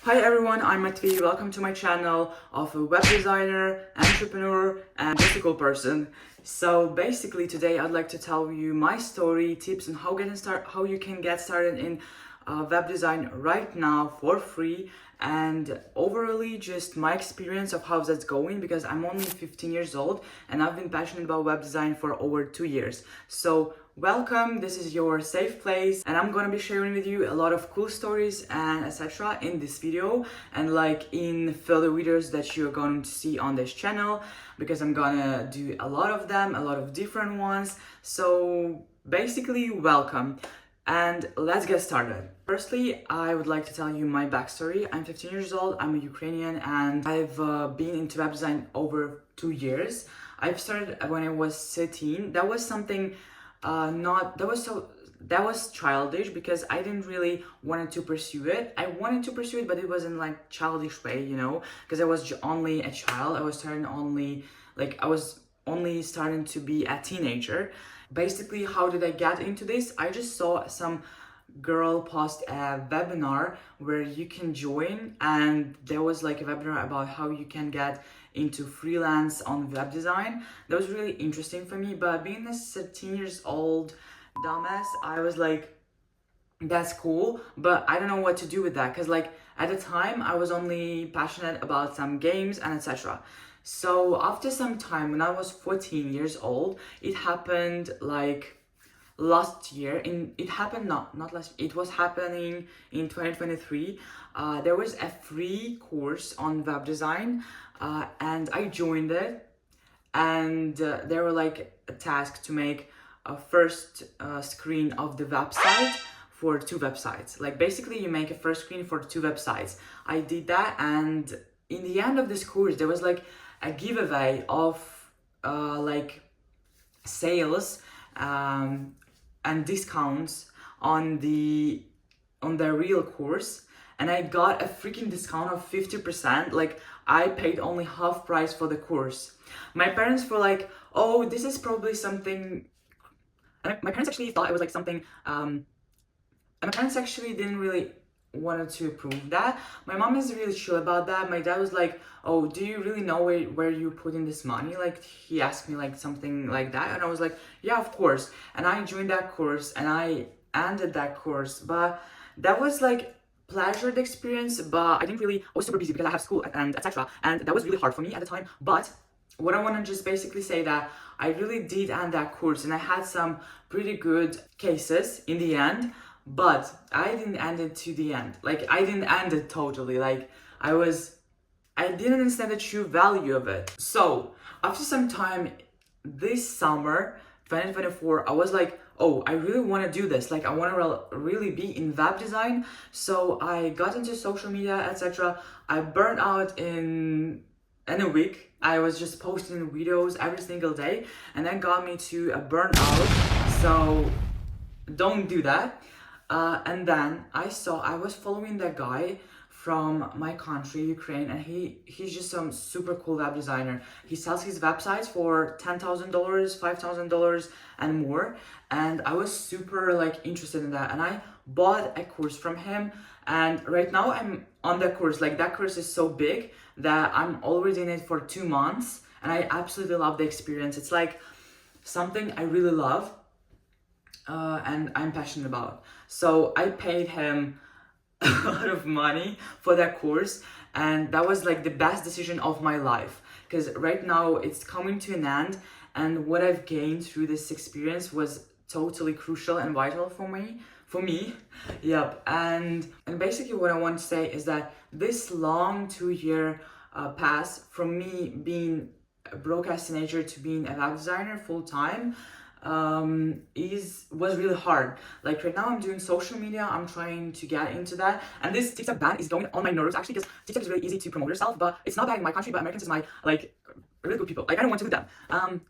Hi everyone, I'm Matvi. Welcome to my channel of a web designer, entrepreneur, and just a cool person. So basically today I'd like to tell you my story, tips on how you can get started in web design right now for free, and overall just my experience of how that's going, because I'm only 15 years old and I've been passionate about web design for over 2 years. So welcome, this is your safe place, and I'm gonna be sharing with you a lot of cool stories and etc. in this video, and like in further videos that you're going to see on this channel, because I'm gonna do a lot of them, a lot of different ones. So basically, welcome. And let's get started. Firstly, I would like to tell you my backstory. I'm 15 years old, I'm a Ukrainian, and I've been into web design over 2 years. I've started when I was 13. That was something that was childish, because I didn't really wanted to pursue it. I wanted to pursue it, but it wasn't like childish way, because I was only a child. I was only starting to be a teenager. Basically, how did I get into this? I just saw some girl post a webinar where you can join, and there was like a webinar about how you can get into freelance on web design. That was really interesting for me, but being a 13 years old dumbass, I was like, that's cool, but I don't know what to do with that, because like at the time I was only passionate about some games and etc. So after some time, when I was 14 years old, it happened like last year. It was happening in 2023. There was a free course on web design, and I joined it, and there were like a task to make a first screen of the website for 2 websites. Like basically you make a first screen for 2 websites. I did that, and in the end of this course there was like a giveaway of like sales and discounts on the real course, and I got a freaking discount of 50%. Like I paid only half price for the course. My parents were like, oh, this is probably something, and my parents actually thought it was like something and my parents actually didn't really wanted to approve that. My mom is really chill about that. My dad was like, oh, do you really know where you put in this money? Like he asked me like something like that, and I was like, yeah, of course. And I joined that course and I ended that course, but that was like pleasured experience. But I was super busy because I have school and etc, and that was really hard for me at the time. But what I want to just basically say that I really did end that course, and I had some pretty good cases in the end. But I didn't end it to the end. Like I didn't end it totally. Like I didn't understand the true value of it. So after some time this summer 2024, I was like, oh, I really want to do this. Like I want to really be in web design. So I got into social media, etc. I burned out in a week. I was just posting videos every single day, and that got me to a burnout. So don't do that. And then I was following that guy from my country, Ukraine, and he's just some super cool web designer. He sells his websites for $10,000, $5,000 and more. And I was super like interested in that, and I bought a course from him. And right now I'm on that course. Like that course is so big that I'm already in it for 2 months, and I absolutely love the experience. It's like something I really love. And I'm passionate about. So I paid him a lot of money for that course, and that was like the best decision of my life, because right now it's coming to an end, and what I've gained through this experience was totally crucial and vital for me. Yep. And basically what I want to say is that this long 2-year path from me being a broadcast teenager to being a web designer full time was really hard. Like right now I'm doing social media, I'm trying to get into that, and this TikTok ban is going on my nerves actually, because TikTok is really easy to promote yourself, but it's not bad in my country, but Americans is my like really good people. Like I don't want to do them.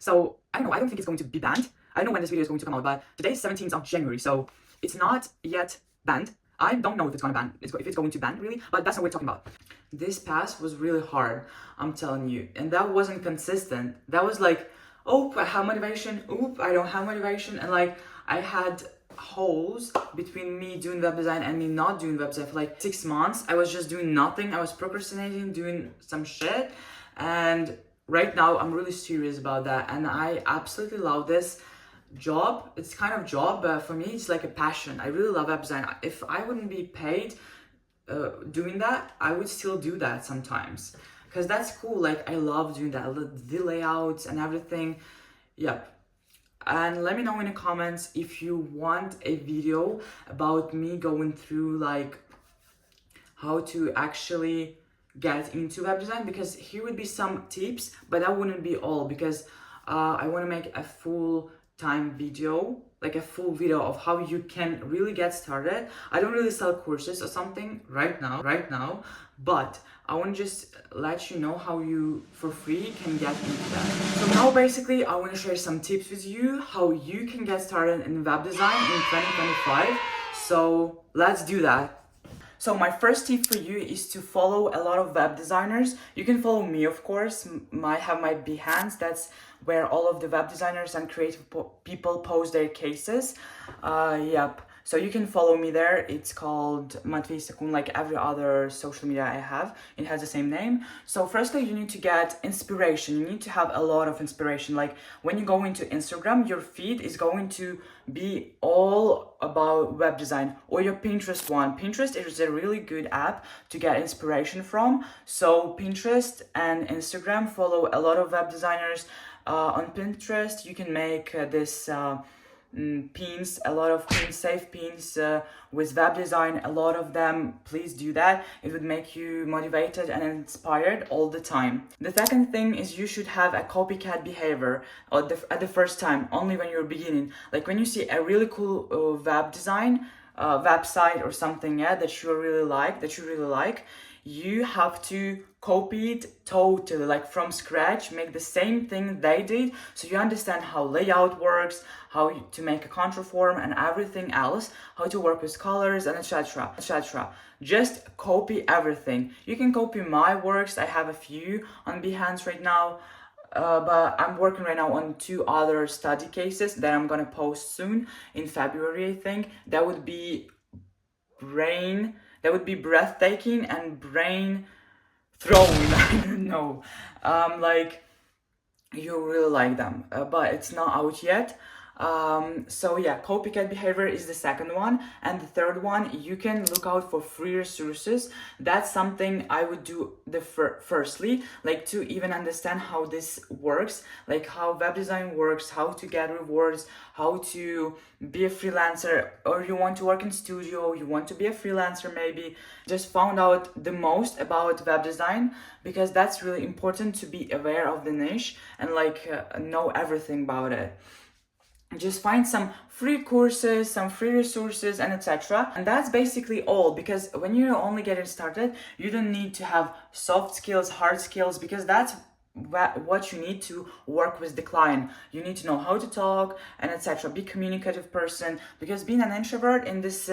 So I don't know, I don't think it's going to be banned. I don't know when this video is going to come out, but today is 17th of January, so it's not yet banned. I don't know if it's going to ban really, but that's not what we're talking about. This pass was really hard, I'm telling you, and that wasn't consistent. That was like, oh, I have motivation, oop, I don't have motivation, and like I had holes between me doing web design and me not doing web design for like 6 months. I was just doing nothing. I was procrastinating, doing some shit. And right now I'm really serious about that, and I absolutely love this job. It's kind of job, but for me it's like a passion. I really love web design. If I wouldn't be paid doing that, I would still do that sometimes because that's cool. Like I love doing that, the layouts and everything. Yep. And let me know in the comments if you want a video about me going through like how to actually get into web design, because here would be some tips, but that wouldn't be all, because I want to make a full time video, like a full video of how you can really get started. I don't really sell courses or something right now, but I want to just let you know how you for free can get into that. So now basically I want to share some tips with you how you can get started in web design in 2025. So let's do that. So my first tip for you is to follow a lot of web designers. You can follow me, of course. I have my Behance. That's where all of the web designers and creative people post their cases. Yep. So you can follow me there. It's called Matvei Sakun, like every other social media I have. It has the same name. So firstly, you need to get inspiration. You need to have a lot of inspiration. Like when you go into Instagram, your feed is going to be all about web design, or your Pinterest one. Pinterest is a really good app to get inspiration from. So Pinterest and Instagram, follow a lot of web designers. On Pinterest, you can make this pins, a lot of pins, safe pins with web design, a lot of them. Please do that. It would make you motivated and inspired all the time. The second thing is you should have a copycat behavior at the first time, only when you're beginning. Like when you see a really cool web design website or something, yeah, that you really like, you have to copy it totally, like from scratch, make the same thing they did, so you understand how layout works, how to make a control form and everything else, how to work with colors and etc. Just copy everything. You can copy my works. I have a few on Behance right now, but I'm working right now on 2 other study cases that I'm gonna post soon in February, I think. That would be breathtaking and brain throwing. I don't know. Like you really like them, but it's not out yet. So yeah, copycat behavior is the second one. And the third one, you can look out for free resources. That's something I would do firstly, like to even understand how this works, like how web design works, how to get rewards, how to be a freelancer, or you want to work in studio, you want to be a freelancer maybe. Just found out the most about web design, because that's really important to be aware of the niche and like know everything about it. Just find some free courses, some free resources, and etc. And that's basically all, because when you're only getting started, you don't need to have soft skills, hard skills, because that's what you need to work with the client. You need to know how to talk and etc. Be communicative person, because being an introvert in this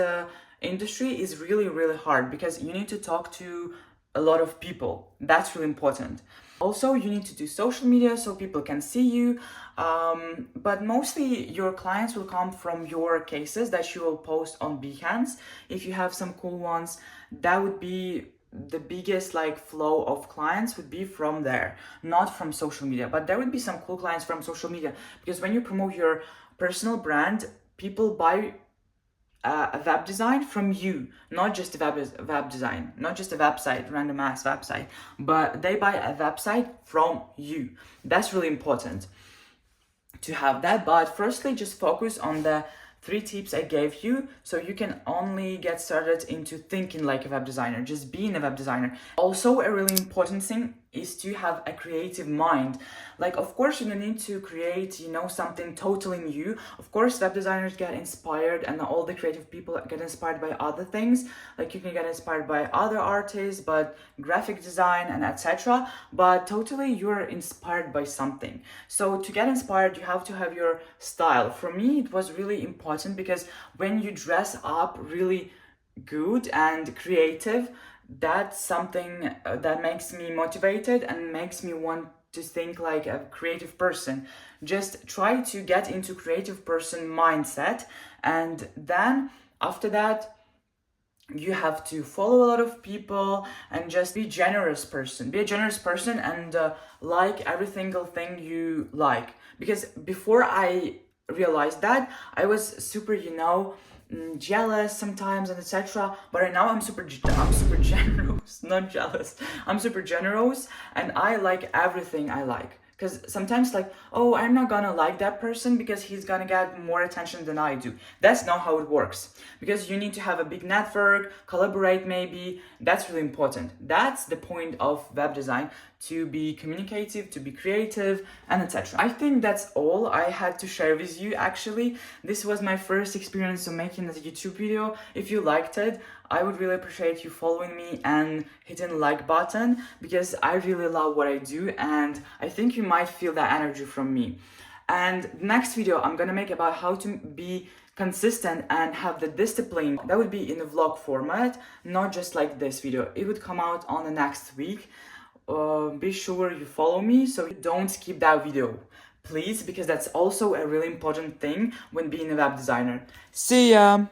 industry is really, really hard, because you need to talk to a lot of people. That's really important. Also, you need to do social media so people can see you, but mostly your clients will come from your cases that you will post on Behance. If you have some cool ones, that would be the biggest like flow of clients would be from there, not from social media. But there would be some cool clients from social media, because when you promote your personal brand, people buy a web design from you, not just a web design, not just a website, random ass website, but they buy a website from you. That's really important to have that. But firstly, just focus on the 3 tips I gave you, so you can only get started into thinking like a web designer, just being a web designer. Also, a really important thing is to have a creative mind. Like, of course, you don't need to create, something totally new. Of course, web designers get inspired, and all the creative people get inspired by other things. Like, you can get inspired by other artists, but graphic design and etc. But totally, you're inspired by something. So to get inspired, you have to have your style. For me, it was really important, because when you dress up really good and creative, that's something that makes me motivated and makes me want to think like a creative person. Just try to get into creative person mindset, and then after that you have to follow a lot of people and just be a generous person. Be a generous person and like every single thing you like. Because before I realized that, I was super, jealous sometimes and etc. But right now I'm super generous, not jealous. I'm super generous and I like everything I like. Because sometimes like, oh, I'm not gonna like that person because he's gonna get more attention than I do. That's not how it works. Because you need to have a big network, collaborate maybe. That's really important. That's the point of web design, to be communicative, to be creative, and etc. I think that's all I had to share with you actually. This was my first experience of making this YouTube video. If you liked it, I would really appreciate you following me and hitting the like button, because I really love what I do and I think you might feel that energy from me. And the next video I'm gonna make about how to be consistent and have the discipline. That would be in a vlog format, not just like this video. It would come out on the next week. Be sure you follow me so you don't skip that video, please, because that's also a really important thing when being a web designer. See ya!